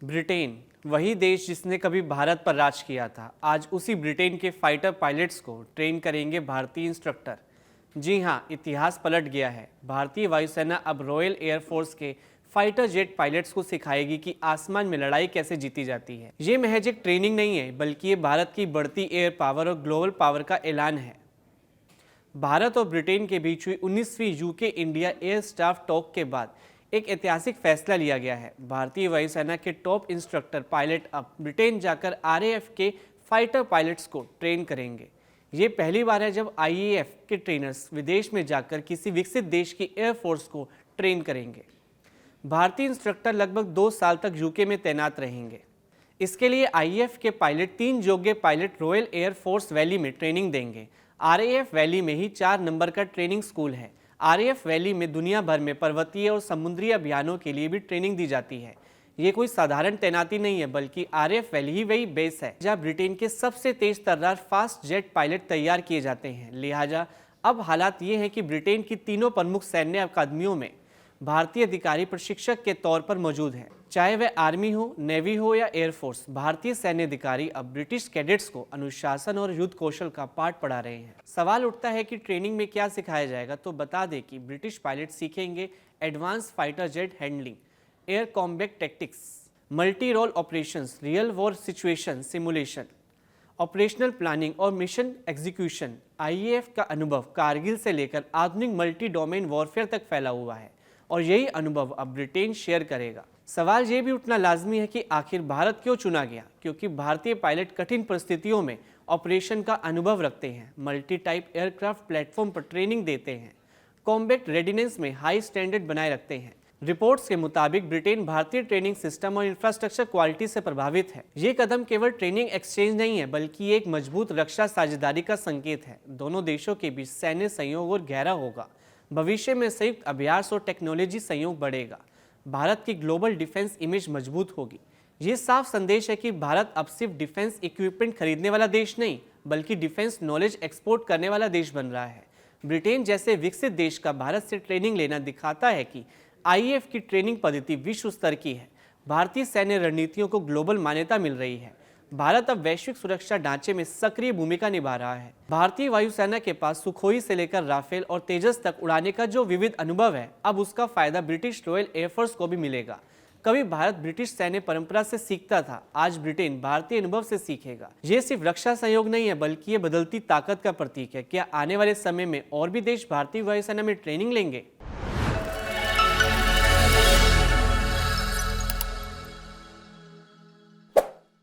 Britain, वही देश जिसने कभी भारत पर राज किया था, आज उसी ब्रिटेन के फाइटर पायलट्स को ट्रेन करेंगे भारतीय इंस्ट्रक्टर। जी हां, इतिहास पलट गया है। भारतीय वायुसेना अब रॉयल एयरफोर्स के फाइटर जेट पायलट्स को सिखाएगी कि आसमान में लड़ाई कैसे जीती जाती है। ये महज एक ट्रेनिंग नहीं है, बल्कि ये भारत की बढ़ती एयर पावर और ग्लोबल पावर का ऐलान है। भारत और ब्रिटेन के बीच हुई 19वीं UK India air staff talk के बाद एक ऐतिहासिक फैसला लिया गया है। भारतीय वायुसेना के टॉप इंस्ट्रक्टर पायलट अब ब्रिटेन जाकर आरएएफ के फाइटर पायलट्स को ट्रेन करेंगे। ये पहली बार है जब आईएएफ के ट्रेनर्स विदेश में जाकर किसी विकसित देश की एयरफोर्स को ट्रेन करेंगे। भारतीय इंस्ट्रक्टर लगभग 2 साल तक यूके में तैनात रहेंगे। इसके लिए आईएएफ के पायलट 3 योग्य पायलट रॉयल एयरफोर्स वैली में ट्रेनिंग देंगे। आरएएफ वैली में ही 4 नंबर का ट्रेनिंग स्कूल है। आरएएफ वैली में दुनिया भर में पर्वतीय और समुद्री अभियानों के लिए भी ट्रेनिंग दी जाती है। ये कोई साधारण तैनाती नहीं है, बल्कि आरएएफ वैली ही वही बेस है जहां ब्रिटेन के सबसे तेज तर्रार फास्ट जेट पायलट तैयार किए जाते हैं। लिहाजा अब हालात ये हैं कि ब्रिटेन की तीनों प्रमुख सैन्य अकादमियों में भारतीय अधिकारी प्रशिक्षक के तौर पर मौजूद हैं। चाहे वह आर्मी हो, नेवी हो या एयरफोर्स, भारतीय सैन्य अधिकारी अब ब्रिटिश कैडेट्स को अनुशासन और युद्ध कौशल का पाठ पढ़ा रहे हैं। सवाल उठता है कि ट्रेनिंग में क्या सिखाया जाएगा, तो बता दें कि ब्रिटिश पायलट सीखेंगे advance fighter jet handling, air combat tactics, multi role operations, real war situation simulation, operational planning और मिशन एग्जीक्यूशन। आईएएफ का अनुभव कारगिल से लेकर आधुनिक मल्टी डोमेन वॉरफेयर तक फैला हुआ है और यही अनुभव अब ब्रिटेन शेयर करेगा। सवाल ये भी उठना लाजमी है कि आखिर भारत क्यों चुना गया, क्योंकि भारतीय पायलट कठिन परिस्थितियों में ऑपरेशन का अनुभव रखते हैं, मल्टी टाइप एयरक्राफ्ट प्लेटफॉर्म पर ट्रेनिंग देते हैं, कॉम्बैट रेडिनेस में हाई स्टैंडर्ड बनाए रखते हैं। रिपोर्ट्स के मुताबिक ब्रिटेन भारतीय ट्रेनिंग सिस्टम और इंफ्रास्ट्रक्चर क्वालिटी से प्रभावित है। ये कदम केवल ट्रेनिंग एक्सचेंज नहीं है, बल्कि एक मजबूत रक्षा साझेदारी का संकेत है। दोनों देशों के बीच सैन्य सहयोग और गहरा होगा। भविष्य में संयुक्त अभ्यास और टेक्नोलॉजी सहयोग बढ़ेगा। भारत की ग्लोबल डिफेंस इमेज मजबूत होगी। ये साफ संदेश है कि भारत अब सिर्फ डिफेंस इक्विपमेंट खरीदने वाला देश नहीं, बल्कि डिफेंस नॉलेज एक्सपोर्ट करने वाला देश बन रहा है। ब्रिटेन जैसे विकसित देश का भारत से ट्रेनिंग लेना दिखाता है कि आईएएफ की ट्रेनिंग पद्धति विश्व स्तर की है। भारतीय सैन्य रणनीतियों को ग्लोबल मान्यता मिल रही है। भारत अब वैश्विक सुरक्षा ढांचे में सक्रिय भूमिका निभा रहा है। भारतीय वायुसेना के पास सुखोई से लेकर राफेल और तेजस तक उड़ाने का जो विविध अनुभव है, अब उसका फायदा ब्रिटिश रॉयल एयरफोर्स को भी मिलेगा। कभी भारत ब्रिटिश सैन्य परंपरा से सीखता था, आज ब्रिटेन भारतीय अनुभव से सीखेगा। ये सिर्फ रक्षा सहयोग नहीं है, बल्कि ये बदलती ताकत का प्रतीक है। क्या आने वाले समय में और भी देश भारतीय वायुसेना में ट्रेनिंग लेंगे?